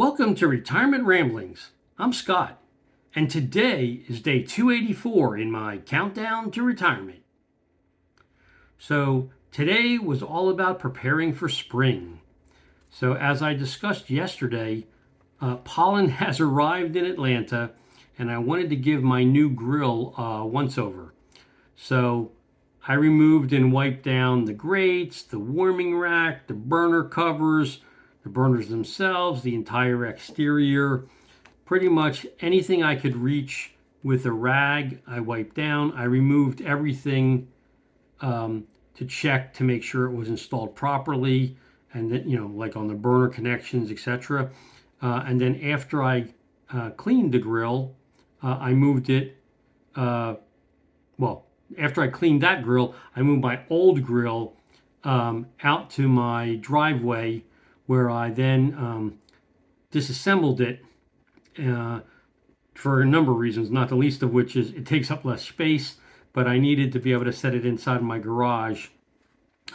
Welcome to Retirement Ramblings. I'm Scott, and today is day 284 in my countdown to retirement. So, today was all about preparing for spring. So, as I discussed yesterday, pollen has arrived in Atlanta, and I wanted to give my new grill a once over. So, I removed and wiped down the grates, the warming rack, the burner covers, the burners themselves, the entire exterior, pretty much anything I could reach with a rag. I wiped down. I removed everything to check to make sure it was installed properly, and that, like on the burner connections, etc. And then after I cleaned the grill, I moved it. Well, after I cleaned that grill, I moved my old grill out to my driveway, where I then disassembled it for a number of reasons, not the least of which is it takes up less space, but I needed to be able to set it inside my garage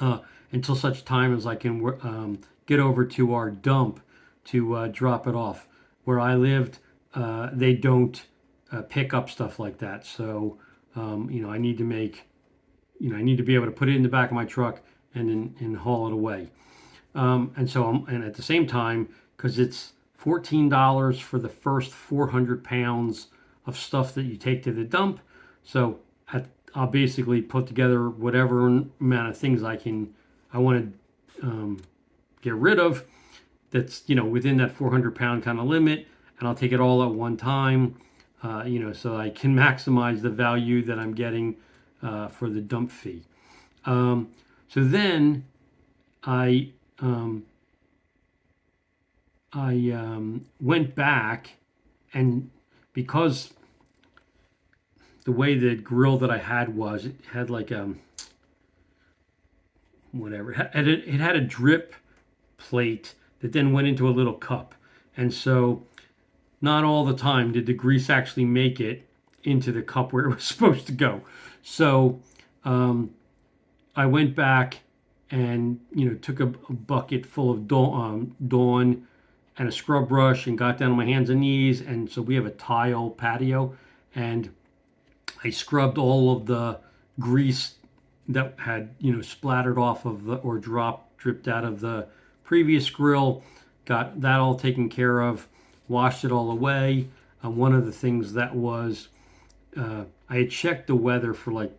until such time as I can get over to our dump to drop it off. Where I lived, they don't pick up stuff like that. So, I need to I need to be able to put it in the back of my truck and haul it away. And at the same time, because it's $14 for the first 400 pounds of stuff that you take to the dump. So I'll basically put together whatever amount of things I want to get rid of that's, within that 400-pound kind of limit. And I'll take it all at one time, so I can maximize the value that I'm getting for the dump fee. So then I went back, and because the way the grill that I had was, it had like whatever, it had a drip plate that then went into a little cup, and so not all the time did the grease actually make it into the cup where it was supposed to go. So I went back and took a bucket full of Dawn and a scrub brush and got down on my hands and knees. And so we have a tile patio, and I scrubbed all of the grease that had splattered off of or dripped out of the previous grill. Got that all taken care of, washed it all away. One of the things that was I had checked the weather for like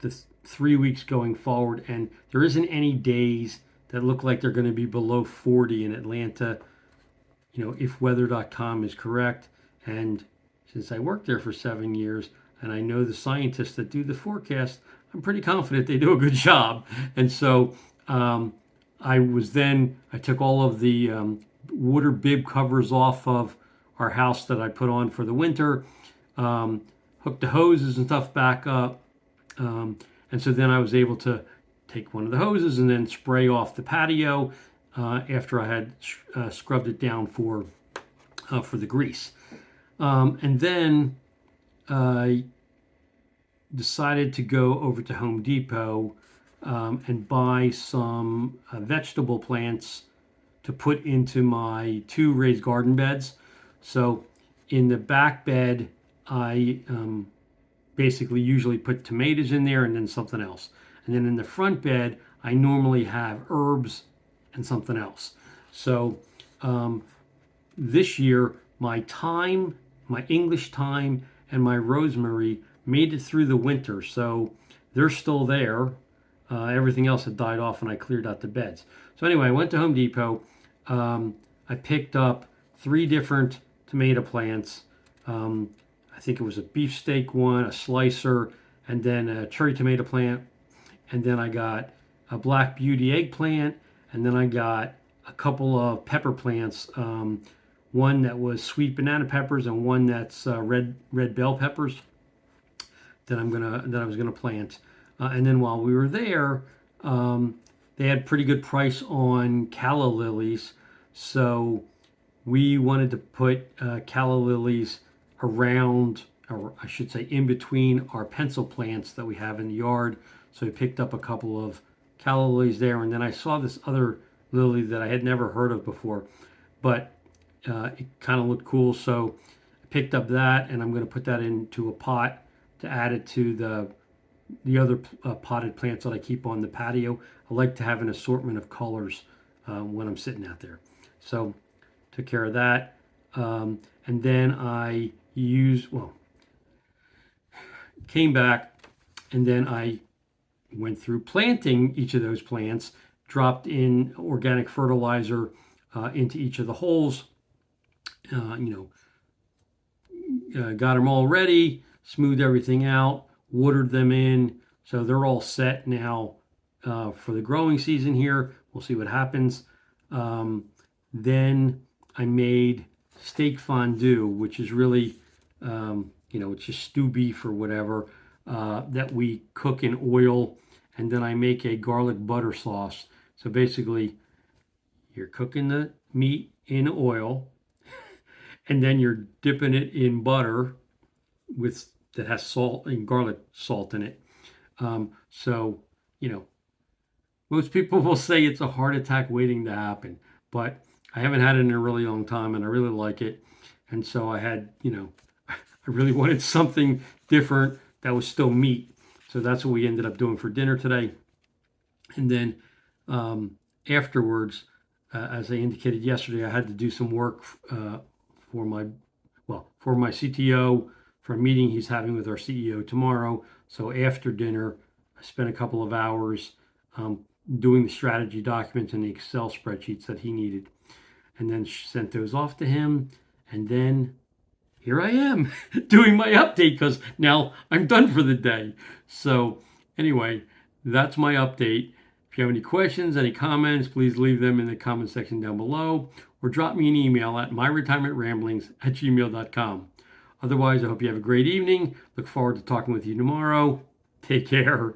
the 3 weeks going forward, and there isn't any days that look like they're going to be below 40 in Atlanta, if weather.com is correct. And since I worked there for 7 years and I know the scientists that do the forecast, I'm pretty confident they do a good job. And so I took all of the water bib covers off of our house that I put on for the winter, hooked the hoses and stuff back up. And so then I was able to take one of the hoses and then spray off the patio after I had scrubbed it down for the grease. And then I decided to go over to Home Depot and buy some vegetable plants to put into my 2 raised garden beds. So in the back bed, I basically usually put tomatoes in there and then something else. And then in the front bed, I normally have herbs and something else. So this year, my thyme, my English thyme, and my rosemary made it through the winter. So they're still there. Everything else had died off and I cleared out the beds. So anyway, I went to Home Depot. I picked up 3 different tomato plants. I think it was a beefsteak one, a slicer, and then a cherry tomato plant. And then I got a black beauty eggplant. And then I got a couple of pepper plants. One that was sweet banana peppers and one that's red bell peppers that I was gonna plant. And then while we were there, they had pretty good price on calla lilies. So we wanted to put calla lilies around, or I should say in between our pencil plants that we have in the yard. So we picked up a couple of calla lilies there. And then I saw this other lily that I had never heard of before, but it kind of looked cool. So I picked up that, and I'm going to put that into a pot to add it to the other potted plants that I keep on the patio. I like to have an assortment of colors when I'm sitting out there. So took care of that. And then I came back, and then I went through planting each of those plants, dropped in organic fertilizer into each of the holes, uh, you know, got them all ready, smoothed everything out, watered them in. So they're all set now for the growing season here. We'll see what happens. Then I made steak fondue, which is really, it's just stew beef or whatever that we cook in oil. And then I make a garlic butter sauce. So basically, you're cooking the meat in oil, and then you're dipping it in butter with that has salt and garlic salt in it. So, you know, most people will say it's a heart attack waiting to happen, but I haven't had it in a really long time, and I really like it. And so I had, I really wanted something different that was still meat. So that's what we ended up doing for dinner today. And then afterwards, as I indicated yesterday, I had to do some work for my for my CTO for a meeting he's having with our CEO tomorrow. So after dinner, I spent a couple of hours um, doing the strategy documents and the Excel spreadsheets that he needed, and then sent those off to him. And then here I am doing my update because now I'm done for the day. So anyway, that's my update. If you have any questions, any comments, please leave them in the comment section down below or drop me an email at myretirementramblings@gmail.com. Otherwise, I hope you have a great evening. Look forward to talking with you tomorrow. Take care.